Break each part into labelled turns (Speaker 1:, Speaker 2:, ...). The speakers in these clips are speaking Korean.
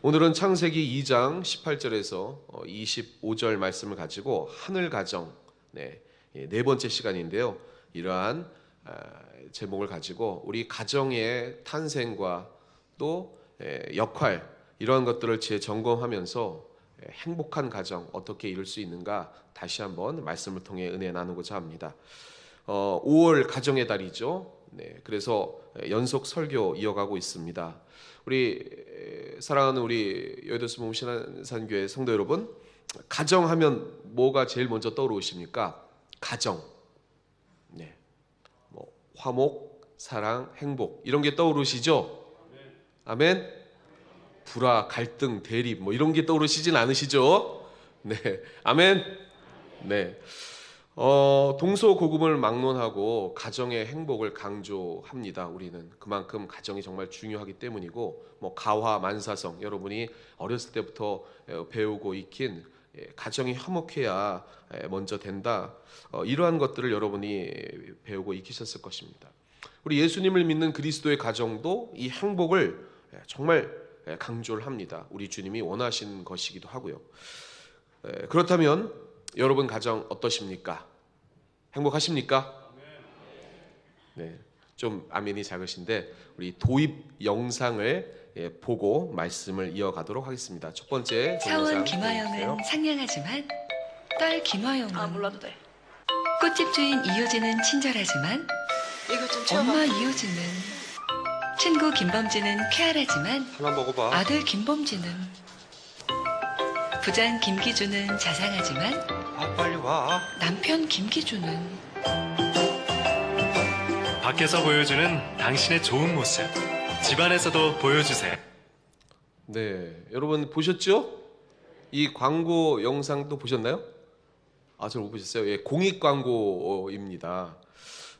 Speaker 1: 오늘은 창세기 2장 18절에서 25절 말씀을 가지고 하늘 가정 네 번째 시간인데요. 이러한 제목을 가지고 우리 가정의 탄생과 또 역할 이러한 것들을 재점검하면서 행복한 가정 어떻게 이룰 수 있는가 다시 한번 말씀을 통해 은혜 나누고자 합니다. 5월 가정의 달이죠. 네, 그래서 연속 설교 이어가고 있습니다. 우리 사랑하는 우리 여의도 몸신한산교회 성도 여러분, 가정하면 뭐가 제일 먼저 떠오르십니까? 가정. 네, 뭐 화목, 사랑, 행복 이런 게 떠오르시죠? 아멘. 불화, 갈등, 대립 뭐 이런 게 떠오르시진 않으시죠? 네, 아멘. 네. 동서고금을 막론하고 가정의 행복을 강조합니다. 우리는 그만큼 가정이 정말 중요하기 때문이고, 뭐 가화 만사성 여러분이 어렸을 때부터 배우고 익힌 가정이 화목해야 먼저 된다. 이러한 것들을 여러분이 배우고 익히셨을 것입니다. 우리 예수님을 믿는 그리스도의 가정도 이 행복을 정말 강조를 합니다. 우리 주님이 원하신 것이기도 하고요. 그렇다면 여러분 가정 어떠십니까? 행복하십니까? 네, 좀 아멘이 작으신데 우리 도입 영상을 보고 말씀을 이어가도록 하겠습니다. 첫 번째
Speaker 2: 사원 김화영은 상냥하지만 딸 김화영은
Speaker 3: 몰라도 돼.
Speaker 2: 꽃집 주인 이효진은 친절하지만
Speaker 3: 이거 좀 채워봐.
Speaker 2: 엄마 이효진은 친구 김범진은 쾌활하지만
Speaker 1: 하나 먹어봐.
Speaker 2: 아들 김범진은 부장 김기주는 자상하지만
Speaker 1: 빨리 와.
Speaker 2: 남편 김기주는
Speaker 4: 밖에서 보여주는 당신의 좋은 모습, 집안에서도 보여주세요.
Speaker 1: 네, 여러분 보셨죠? 이 광고 영상도 보셨나요? 저 못 보셨어요? 예, 공익 광고입니다.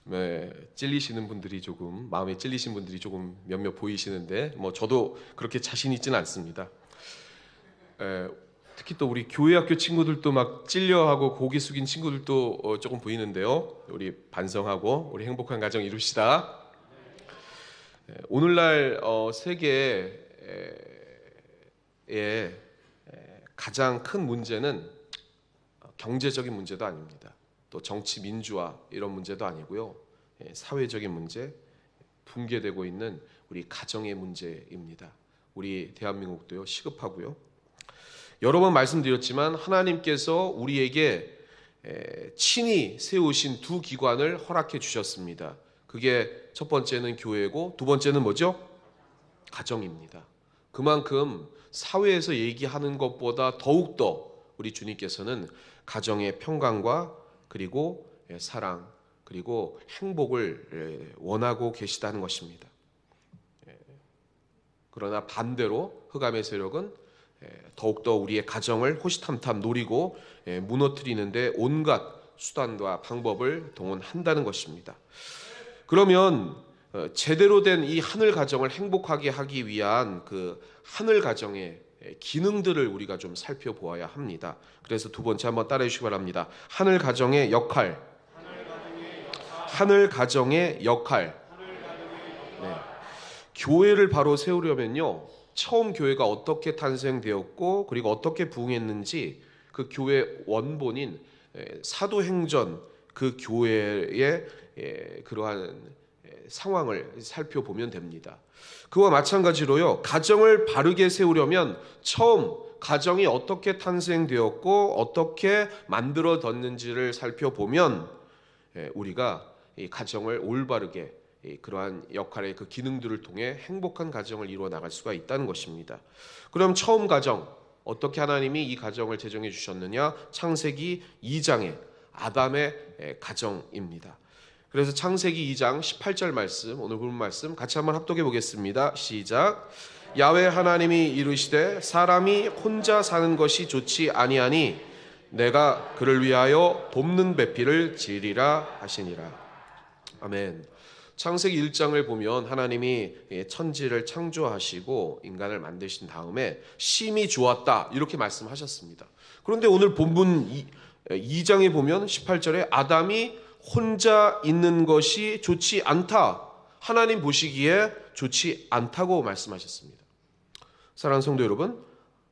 Speaker 1: 네, 찔리시는 분들이 조금 마음에 찔리신 분들이 조금 몇몇 보이시는데 뭐 저도 그렇게 자신 있지는 않습니다. 특히 또 우리 교회학교 친구들도 막 찔려하고 고개 숙인 친구들도 조금 보이는데요. 우리 반성하고 우리 행복한 가정 이룹시다. 오늘날 세계의 가장 큰 문제는 경제적인 문제도 아닙니다. 또 정치 민주화 이런 문제도 아니고요. 사회적인 문제, 붕괴되고 있는 우리 가정의 문제입니다. 우리 대한민국도요 시급하고요. 여러 번 말씀드렸지만 하나님께서 우리에게 친히 세우신 두 기관을 허락해 주셨습니다. 그게 첫 번째는 교회고 두 번째는 뭐죠? 가정입니다. 그만큼 사회에서 얘기하는 것보다 더욱더 우리 주님께서는 가정의 평강과 그리고 사랑 그리고 행복을 원하고 계시다는 것입니다. 그러나 반대로 흑암의 세력은 더욱더 우리의 가정을 호시탐탐 노리고 무너뜨리는데 온갖 수단과 방법을 동원한다는 것입니다. 그러면 제대로 된 이 하늘 가정을 행복하게 하기 위한 그 하늘 가정의 기능들을 우리가 좀 살펴보아야 합니다. 그래서 두 번째 한번 따라해 주시기 바랍니다. 하늘 가정의 역할. 하늘 가정의 역할. 네. 교회를 바로 세우려면요. 처음 교회가 어떻게 탄생되었고 그리고 어떻게 부흥했는지 그 교회 원본인 사도행전 그 교회의 그러한 상황을 살펴보면 됩니다. 그와 마찬가지로요. 가정을 바르게 세우려면 처음 가정이 어떻게 탄생되었고 어떻게 만들어졌는지를 살펴보면 우리가 이 가정을 올바르게 그러한 역할의 그 기능들을 통해 행복한 가정을 이루어 나갈 수가 있다는 것입니다. 그럼 처음 가정 어떻게 하나님이 이 가정을 제정해 주셨느냐? 창세기 2장의 아담의 가정입니다. 그래서 창세기 2장 18절 말씀 오늘 본 말씀 같이 한번 합독해 보겠습니다. 시작. 야훼 하나님이 이르시되 사람이 혼자 사는 것이 좋지 아니하니 내가 그를 위하여 돕는 배필을 지으리라 하시니라. 아멘. 창세기 1장을 보면 하나님이 천지를 창조하시고 인간을 만드신 다음에 심히 좋았다 이렇게 말씀하셨습니다. 그런데 오늘 본문 2장에 보면 18절에 아담이 혼자 있는 것이 좋지 않다. 하나님 보시기에 좋지 않다고 말씀하셨습니다. 사랑하는 성도 여러분,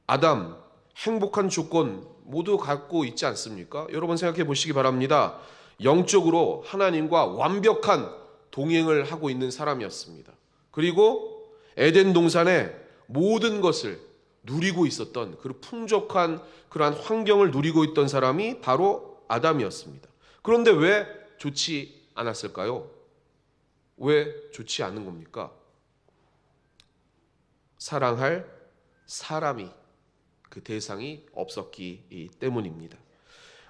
Speaker 1: 아담 행복한 조건 모두 갖고 있지 않습니까? 여러분 생각해 보시기 바랍니다. 영적으로 하나님과 완벽한 동행을 하고 있는 사람이었습니다. 그리고 에덴 동산에 모든 것을 누리고 있었던 그 풍족한 그러한 환경을 누리고 있던 사람이 바로 아담이었습니다. 그런데 왜 좋지 않았을까요? 왜 좋지 않은 겁니까? 사랑할 사람이, 그 대상이 없었기 때문입니다.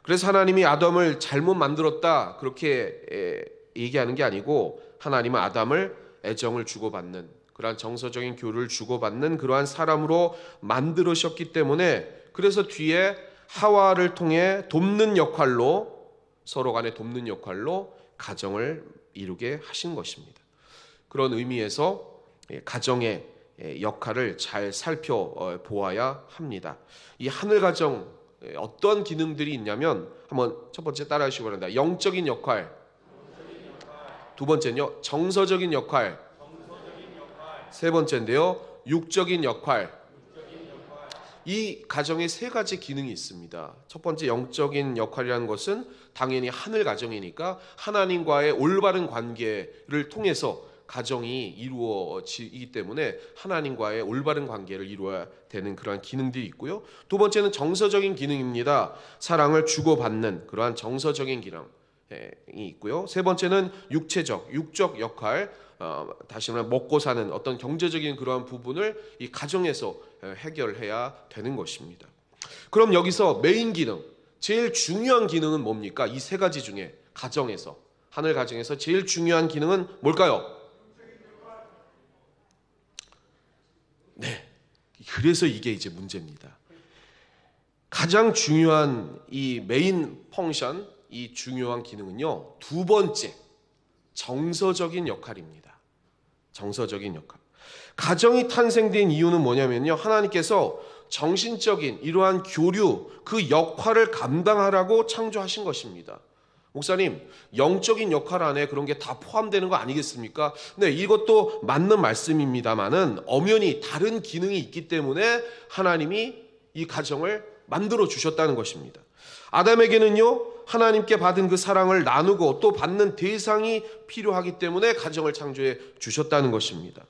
Speaker 1: 그래서 하나님이 아담을 잘못 만들었다 그렇게 얘기하는 게 아니고, 하나님은 아담을 애정을 주고받는, 그러한 정서적인 교류를 주고받는 그러한 사람으로 만들으셨기 때문에, 그래서 뒤에 하와를 통해 돕는 역할로, 서로 간에 돕는 역할로 가정을 이루게 하신 것입니다. 그런 의미에서 가정의 역할을 잘 살펴보아야 합니다. 이 하늘 가정 어떤 기능들이 있냐면, 한번 첫 번째 따라 하시기 바랍니다. 영적인 역할, 두 번째는요 정서적인 역할, 세 번째인데요 육적인 역할. 이 가정에 세 가지 기능이 있습니다. 첫 번째 영적인 역할이라는 것은 당연히 하늘 가정이니까 하나님과의 올바른 관계를 통해서 가정이 이루어지기 때문에 하나님과의 올바른 관계를 이루어야 되는 그러한 기능들이 있고요. 두 번째는 정서적인 기능입니다. 사랑을 주고받는 그러한 정서적인 기능이 있고요. 세 번째는 육적 역할, 다시 말하면 먹고 사는 어떤 경제적인 그러한 부분을 이 가정에서 해결해야 되는 것입니다. 그럼 여기서 메인 기능, 제일 중요한 기능은 뭡니까? 이 세 가지 중에 가정에서, 하늘 가정에서 제일 중요한 기능은 뭘까요? 네, 그래서 이게 이제 문제입니다. 가장 중요한 이 메인 펑션, 이 중요한 기능은요, 두 번째 정서적인 역할입니다. 정서적인 역할. 가정이 탄생된 이유는 뭐냐면요, 하나님께서 정신적인 이러한 교류, 그 역할을 감당하라고 창조하신 것입니다. 목사님, 영적인 역할 안에 그런 게 다 포함되는 거 아니겠습니까? 네, 이것도 맞는 말씀입니다만은 엄연히 다른 기능이 있기 때문에 하나님이 이 가정을 만들어 주셨다는 것입니다. 아담에게는요, 하나님께 받은 그 사랑을 나누고 또 받는 대상이 필요하기 때문에 가정을 창조해 주셨다는 것입니다.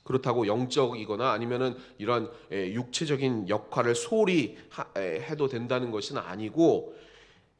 Speaker 1: 그렇다고 영적이거나 아니면은 이런 육체적인 역할을 소홀히 해도 된다는 것은 아니고,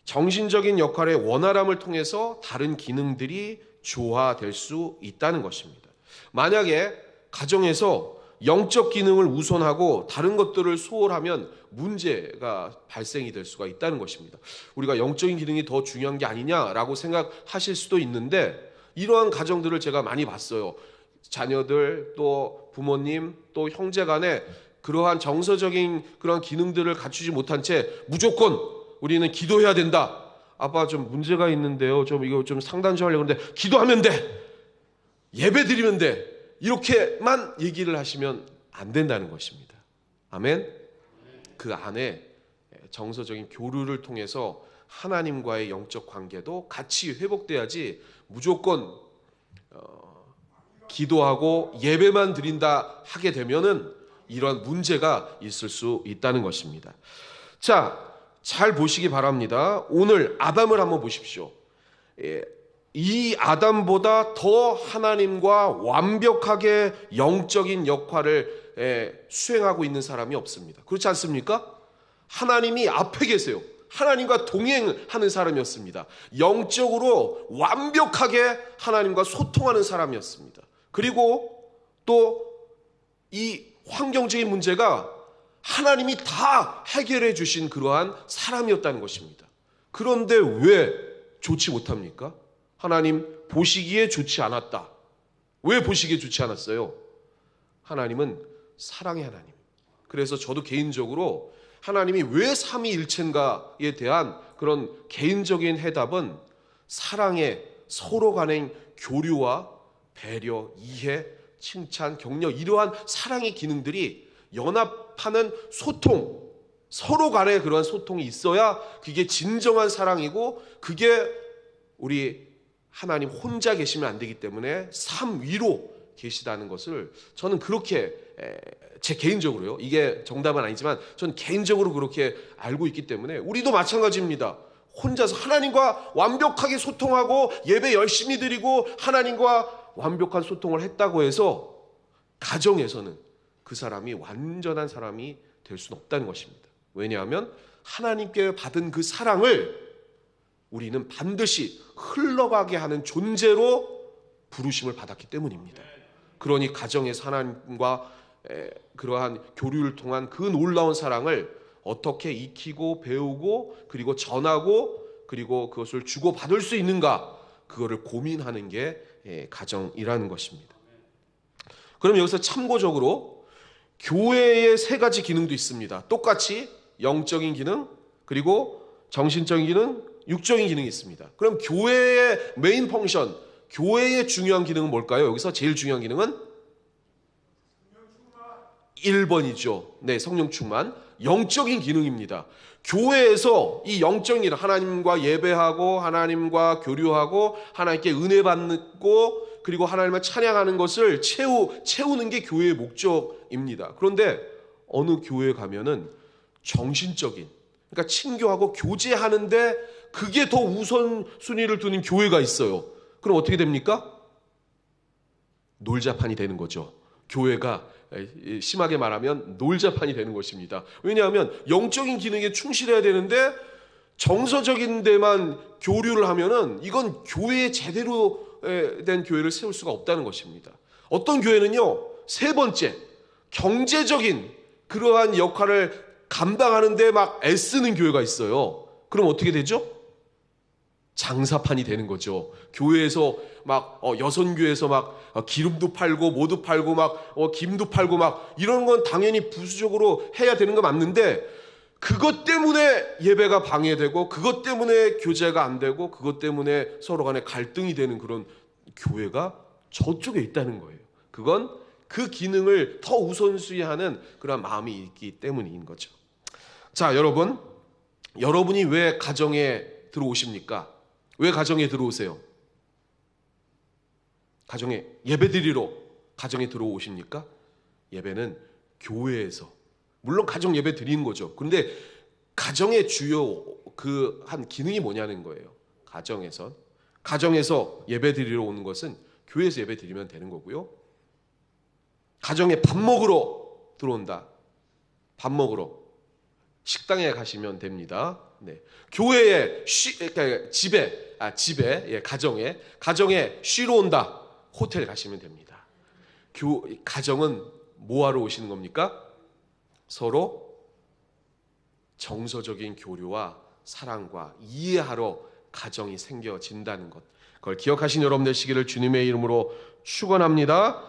Speaker 1: 정신적인 역할의 원활함을 통해서 다른 기능들이 조화될 수 있다는 것입니다. 만약에 가정에서 영적 기능을 우선하고 다른 것들을 소홀하면 문제가 발생이 될 수가 있다는 것입니다. 우리가 영적인 기능이 더 중요한 게 아니냐라고 생각하실 수도 있는데, 이러한 가정들을 제가 많이 봤어요. 자녀들 또 부모님 또 형제 간에 그러한 정서적인 그런 기능들을 갖추지 못한 채 무조건 우리는 기도해야 된다. 아빠 좀 문제가 있는데요, 좀 이거 좀 상담 좀 하려고 하는데 기도하면 돼, 예배 드리면 돼, 이렇게만 얘기를 하시면 안 된다는 것입니다. 아멘. 그 안에 정서적인 교류를 통해서 하나님과의 영적 관계도 같이 회복돼야지, 무조건 기도하고 예배만 드린다 하게 되면은 이런 문제가 있을 수 있다는 것입니다. 자, 잘 보시기 바랍니다. 오늘 아담을 한번 보십시오. 이 아담보다 더 하나님과 완벽하게 영적인 역할을 수행하고 있는 사람이 없습니다. 그렇지 않습니까? 하나님이 앞에 계세요. 하나님과 동행하는 사람이었습니다. 영적으로 완벽하게 하나님과 소통하는 사람이었습니다. 그리고 또 이 환경적인 문제가 하나님이 다 해결해 주신 그러한 사람이었다는 것입니다. 그런데 왜 좋지 못합니까? 하나님 보시기에 좋지 않았다. 왜 보시기에 좋지 않았어요? 하나님은 사랑의 하나님. 그래서 저도 개인적으로 하나님이 왜 삼위일체인가에 대한 그런 개인적인 해답은 사랑의 서로 간의 교류와 배려, 이해, 칭찬, 격려, 이러한 사랑의 기능들이 연합하는 소통, 서로 간의 그러한 소통이 있어야 그게 진정한 사랑이고, 그게 우리 하나님 혼자 계시면 안 되기 때문에 삼위로 계시다는 것을 저는 그렇게 제 개인적으로요. 이게 정답은 아니지만 전 개인적으로 그렇게 알고 있기 때문에 우리도 마찬가지입니다. 혼자서 하나님과 완벽하게 소통하고 예배 열심히 드리고 하나님과 완벽한 소통을 했다고 해서 가정에서는 그 사람이 완전한 사람이 될 수는 없다는 것입니다. 왜냐하면 하나님께 받은 그 사랑을 우리는 반드시 흘러가게 하는 존재로 부르심을 받았기 때문입니다. 그러니 가정에서 하나님과 그러한 교류를 통한 그 놀라운 사랑을 어떻게 익히고 배우고 그리고 전하고 그리고 그것을 주고받을 수 있는가, 그거를 고민하는 게 가정이라는 것입니다. 그럼 여기서 참고적으로 교회의 세 가지 기능도 있습니다. 똑같이 영적인 기능, 그리고 정신적인 기능, 육적인 기능이 있습니다. 그럼 교회의 메인 펑션, 교회의 중요한 기능은 뭘까요? 여기서 제일 중요한 기능은 1번이죠. 네, 성령 충만. 영적인 기능입니다. 교회에서 이 영적인 기능, 하나님과 예배하고 하나님과 교류하고 하나님께 은혜 받고 그리고 하나님을 찬양하는 것을 채우는 게 교회의 목적입니다. 그런데 어느 교회에 가면은 정신적인, 그러니까 친교하고 교제하는데 그게 더 우선순위를 두는 교회가 있어요. 그럼 어떻게 됩니까? 놀자판이 되는 거죠. 교회가 심하게 말하면 놀자판이 되는 것입니다. 왜냐하면 영적인 기능에 충실해야 되는데 정서적인 데만 교류를 하면은 이건 교회에 제대로 된 교회를 세울 수가 없다는 것입니다. 어떤 교회는요, 세 번째, 경제적인 그러한 역할을 감당하는데 막 애쓰는 교회가 있어요. 그럼 어떻게 되죠? 장사판이 되는 거죠. 교회에서 막 여선교회에서 막 기름도 팔고 뭐도 팔고 막 김도 팔고 막 이런 건 당연히 부수적으로 해야 되는 거 맞는데 그것 때문에 예배가 방해되고 그것 때문에 교제가 안 되고 그것 때문에 서로 간에 갈등이 되는 그런 교회가 저쪽에 있다는 거예요. 그건 그 기능을 더 우선순위하는 그런 마음이 있기 때문인 거죠. 자, 여러분이 왜 가정에 들어오십니까? 왜 가정에 들어오세요? 가정에 예배드리러 가정에 들어오십니까? 예배는 교회에서, 물론 가정 예배 드리는 거죠. 그런데 가정의 주요 그 한 기능이 뭐냐는 거예요. 가정에서 예배 드리러 오는 것은 교회에서 예배 드리면 되는 거고요. 가정에 밥 먹으러 들어온다. 밥 먹으러 식당에 가시면 됩니다. 네. 교회에 그러니까 집에 가정에 쉬러 온다. 호텔 가시면 됩니다. 가정은 뭐하러 오시는 겁니까? 서로 정서적인 교류와 사랑과 이해하러 가정이 생겨진다는 것. 그걸 기억하신 여러분 되시기를 주님의 이름으로 축원합니다.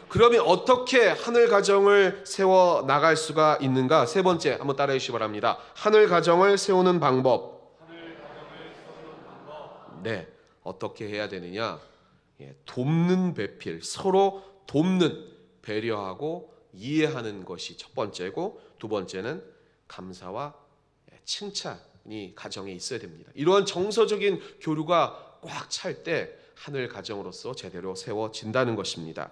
Speaker 1: 그러면 어떻게 하늘 가정을 세워 나갈 수가 있는가? 세 번째 한번 따라해 주시기 바랍니다. 하늘 가정을 세우는 방법. 네, 어떻게 해야 되느냐? 돕는 배필, 서로 돕는, 배려하고 이해하는 것이 첫 번째고, 두 번째는 감사와 칭찬이 가정에 있어야 됩니다. 이러한 정서적인 교류가 꽉 찰 때 하늘 가정으로서 제대로 세워진다는 것입니다.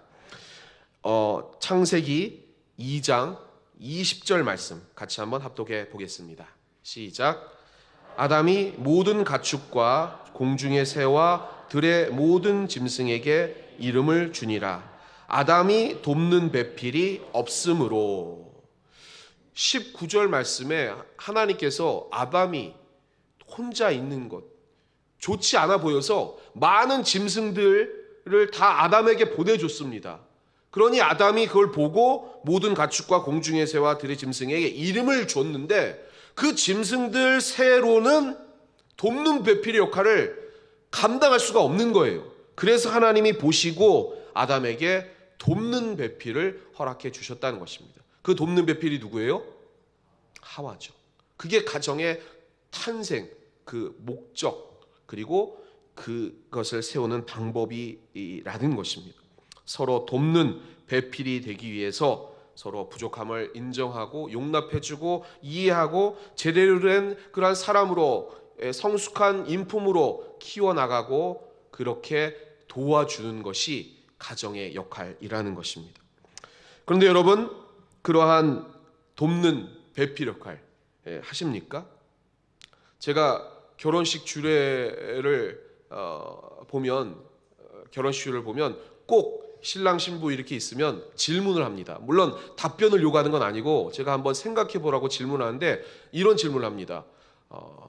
Speaker 1: 창세기 2장 20절 말씀 같이 한번 합독해 보겠습니다. 시작. 아담이 모든 가축과 공중의 새와 들의 모든 짐승에게 이름을 주니라. 아담이 돕는 배필이 없으므로. 19절 말씀에 하나님께서 아담이 혼자 있는 것, 좋지 않아 보여서 많은 짐승들을 다 아담에게 보내줬습니다. 그러니 아담이 그걸 보고 모든 가축과 공중의 새와 들의 짐승에게 이름을 줬는데 그 짐승들 새로는 돕는 배필의 역할을 감당할 수가 없는 거예요. 그래서 하나님이 보시고 아담에게 돕는 배필을 허락해 주셨다는 것입니다. 그 돕는 배필이 누구예요? 하와죠. 그게 가정의 탄생, 그 목적, 그리고 그것을 세우는 방법이라는 것입니다. 서로 돕는 배필이 되기 위해서 서로 부족함을 인정하고 용납해주고 이해하고 제대로 된 그러한 사람으로, 성숙한 인품으로 키워나가고 그렇게 도와주는 것이 가정의 역할이라는 것입니다. 그런데 여러분, 그러한 돕는 배필 역할 하십니까? 제가 결혼식 주례를 보면 꼭 신랑 신부 이렇게 있으면 질문을 합니다. 물론 답변을 요구하는 건 아니고 제가 한번 생각해 보라고 질문하는데 이런 질문을 합니다.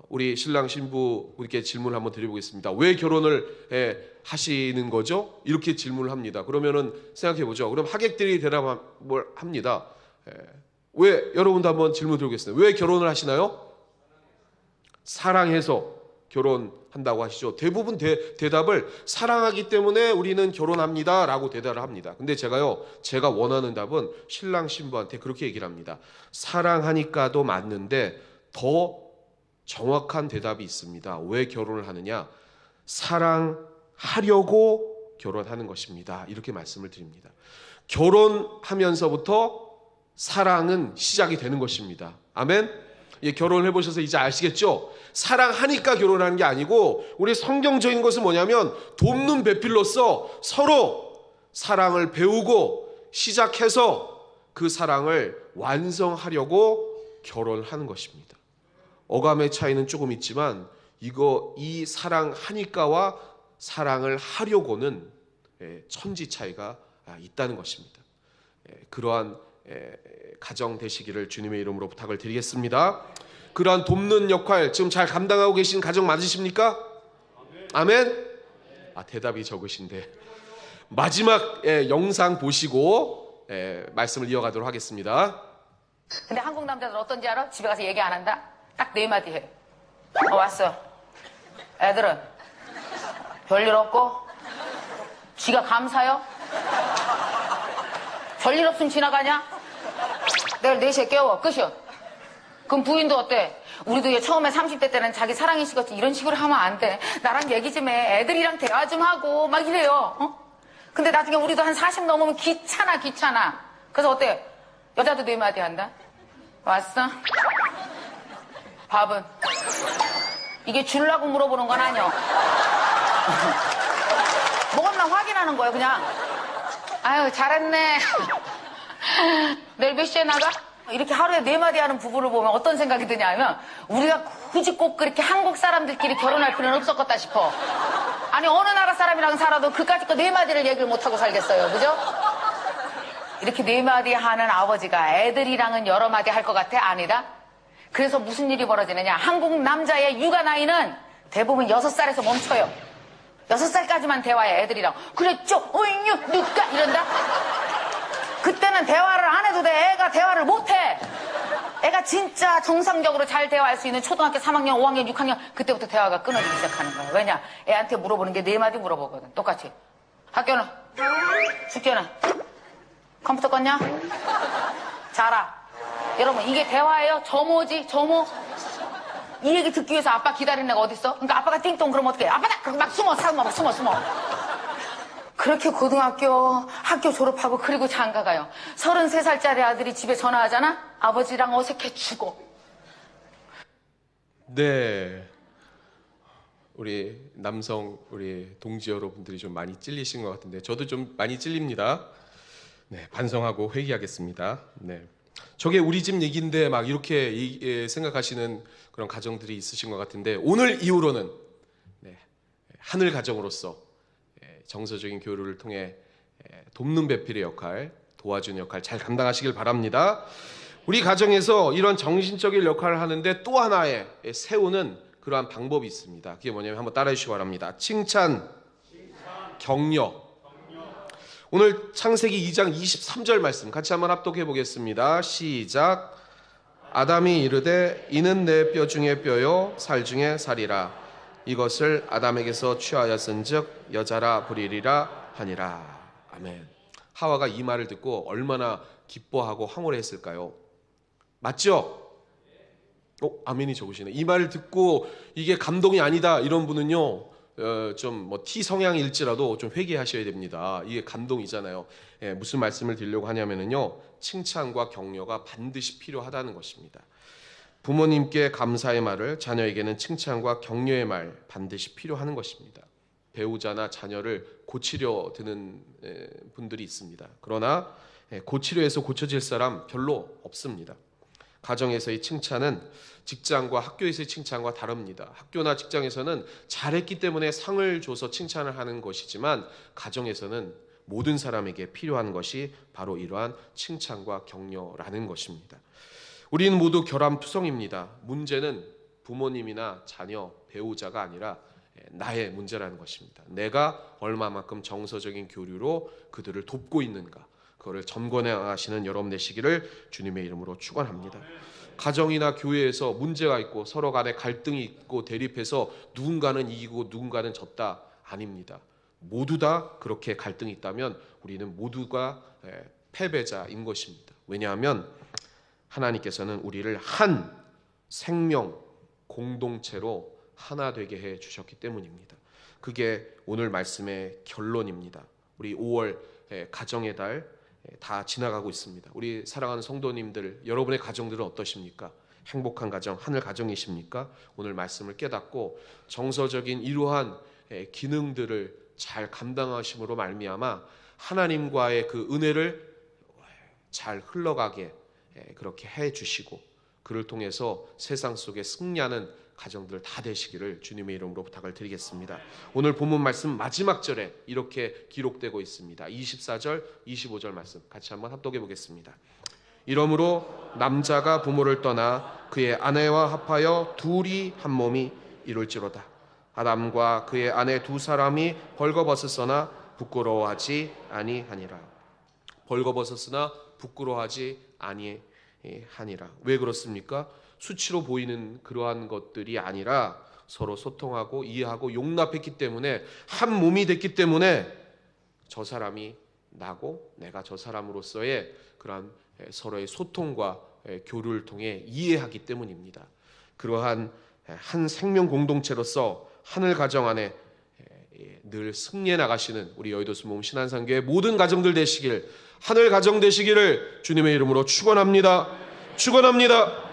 Speaker 1: 우리 신랑 신부 우리께 질문을 한번 드려보겠습니다. 왜 결혼을 하시는 거죠? 이렇게 질문을 합니다. 그러면은 생각해 보죠. 그럼 하객들이 대답을 합니다. 왜, 여러분도 한번 질문 드리겠습니다. 왜 결혼을 하시나요? 사랑해서 결혼한다고 하시죠. 대부분 대답을 사랑하기 때문에 우리는 결혼합니다 라고 대답을 합니다. 근데 제가 원하는 답은 신랑 신부한테 그렇게 얘기를 합니다. 사랑하니까도 맞는데 더 정확한 대답이 있습니다. 왜 결혼을 하느냐? 사랑하려고 결혼하는 것입니다. 이렇게 말씀을 드립니다. 결혼하면서부터 사랑은 시작이 되는 것입니다. 아멘? 결혼을 해보셔서 이제 아시겠죠? 사랑하니까 결혼하는 게 아니고 우리 성경적인 것은 뭐냐면 돕는 배필로서 서로 사랑을 배우고 시작해서 그 사랑을 완성하려고 결혼하는 것입니다. 어감의 차이는 조금 있지만 이 사랑하니까와 사랑을 하려고는 천지 차이가 있다는 것입니다. 그러한 가정 되시기를 주님의 이름으로 부탁을 드리겠습니다. 그러한 돕는 역할 지금 잘 감당하고 계신 가정 맞으십니까? 아멘? 대답이 적으신데 마지막 영상 보시고 말씀을 이어가도록 하겠습니다.
Speaker 3: 근데 한국 남자들 어떤지 알아? 집에 가서 얘기 안 한다? 딱 4마디 해. 왔어. 애들은 별일 없고 지가 감사요? 별일 없으면 지나가냐? 내일 4시에 깨워. 끝이야. 그럼 부인도 어때? 우리도 얘 처음에 30대 때는 자기 사랑이 식었지 이런 식으로 하면 안 돼. 나랑 얘기 좀 해. 애들이랑 대화 좀 하고 막 이래요. 근데 나중에 우리도 한 40 넘으면 귀찮아. 그래서 어때? 여자도 4마디 한다? 왔어? 밥은? 이게 줄라고 물어보는 건 아니야. 먹었나 확인하는 거야 그냥. 아유 잘했네. 내일 몇 시에 나가? 이렇게 하루에 4마디 하는 부부를 보면 어떤 생각이 드냐 하면 우리가 굳이 꼭 그렇게 한국 사람들끼리 결혼할 필요는 없었겠다 싶어. 아니 어느 나라 사람이랑 살아도 그까짓 거 4마디를 얘기를 못하고 살겠어요. 그죠? 이렇게 4마디 하는 아버지가 애들이랑은 여러 마디 할 것 같아? 아니다? 그래서 무슨 일이 벌어지느냐? 한국 남자의 육아 나이는 대부분 6살에서 멈춰요. 6살까지만 대화해 애들이랑. 그랬죠? 어이뉴 누가 이런다? 그때는 대화를 안 해도 돼. 애가 대화를 못해. 애가 진짜 정상적으로 잘 대화할 수 있는 초등학교 3학년, 5학년, 6학년 그때부터 대화가 끊어지기 시작하는 거야. 왜냐? 애한테 물어보는 게 4마디 물어보거든. 똑같이. 학교는? 숙제는? 컴퓨터 껐냐? 자라. 여러분 이게 대화예요? 점호지? 점호? 이 얘기 듣기 위해서 아빠 기다리는 애가 어딨어? 그러니까 아빠가 띵동 그러면 어떡해? 아빠다! 그럼 막 숨어. 그렇게 고등학교 학교 졸업하고 그리고 장가가요. 33살짜리 아들이 집에 전화하잖아? 아버지랑 어색해 죽어.
Speaker 1: 네, 우리 동지 여러분들이 좀 많이 찔리신 것 같은데 저도 좀 많이 찔립니다. 네, 반성하고 회개하겠습니다. 네, 저게 우리 집 얘기인데 막 이렇게 생각하시는 그런 가정들이 있으신 것 같은데 오늘 이후로는 하늘 가정으로서 정서적인 교류를 통해 돕는 배필의 역할, 도와주는 역할 잘 감당하시길 바랍니다. 우리 가정에서 이런 정신적인 역할을 하는데 또 하나의 세우는 그러한 방법이 있습니다. 그게 뭐냐면 한번 따라해 주시기 바랍니다. 칭찬, 격려. 오늘 창세기 2장 23절 말씀 같이 한번 합독해 보겠습니다. 시작. 아담이 이르되 이는 내 뼈 중에 뼈요 살 중에 살이라. 이것을 아담에게서 취하였은즉 여자라 부리리라 하니라. 아멘. 하와가 이 말을 듣고 얼마나 기뻐하고 황홀했을까요? 맞죠? 아멘이 적으시네. 이 말을 듣고 이게 감동이 아니다 이런 분은요 좀 T 성향일지라도 좀 회개하셔야 됩니다. 이게 감동이잖아요. 무슨 말씀을 드리려고 하냐면요 칭찬과 격려가 반드시 필요하다는 것입니다. 부모님께 감사의 말을, 자녀에게는 칭찬과 격려의 말 반드시 필요한 것입니다. 배우자나 자녀를 고치려 드는 분들이 있습니다. 그러나 고치려 해서 고쳐질 사람 별로 없습니다. 가정에서의 칭찬은 직장과 학교에서의 칭찬과 다릅니다. 학교나 직장에서는 잘했기 때문에 상을 줘서 칭찬을 하는 것이지만 가정에서는 모든 사람에게 필요한 것이 바로 이러한 칭찬과 격려라는 것입니다. 우리는 모두 결함투성입니다. 문제는 부모님이나 자녀, 배우자가 아니라 나의 문제라는 것입니다. 내가 얼마만큼 정서적인 교류로 그들을 돕고 있는가, 그거를 점검해 하시는 여러분 되시기를 주님의 이름으로 축원합니다. 가정이나 교회에서 문제가 있고 서로 간에 갈등이 있고 대립해서 누군가는 이기고 누군가는 졌다, 아닙니다. 모두 다 그렇게 갈등이 있다면 우리는 모두가 패배자인 것입니다. 왜냐하면 하나님께서는 우리를 한 생명 공동체로 하나 되게 해 주셨기 때문입니다. 그게 오늘 말씀의 결론입니다. 우리 5월 가정의 달 다 지나가고 있습니다. 우리 사랑하는 성도님들, 여러분의 가정들은 어떠십니까? 행복한 가정, 하늘 가정이십니까? 오늘 말씀을 깨닫고 정서적인 이러한 기능들을 잘 감당하심으로 말미암아 하나님과의 그 은혜를 잘 흘러가게 그렇게 해 주시고 그를 통해서 세상 속에 승리하는 가정들 다 되시기를 주님의 이름으로 부탁을 드리겠습니다. 오늘 본문 말씀 마지막 절에 이렇게 기록되고 있습니다. 24절, 25절 말씀 같이 한번 합독해 보겠습니다. 이러므로 남자가 부모를 떠나 그의 아내와 합하여 둘이 한 몸이 이룰지로다. 아담과 그의 아내 두 사람이 벌거벗었으나 부끄러워하지 아니하니라. 벌거벗었으나 부끄러워하지 아니하니라. 왜 그렇습니까? 수치로 보이는 그러한 것들이 아니라 서로 소통하고 이해하고 용납했기 때문에 한 몸이 됐기 때문에 저 사람이 나고 내가 저 사람으로서의 그러한 서로의 소통과 교류를 통해 이해하기 때문입니다. 그러한 한 생명 공동체로서 하늘 가정 안에 늘 승리해 나가시는 우리 여의도 순복음 신한상교회 모든 가정들 되시길, 하늘 가정 되시기를 주님의 이름으로 축원합니다. 축원합니다.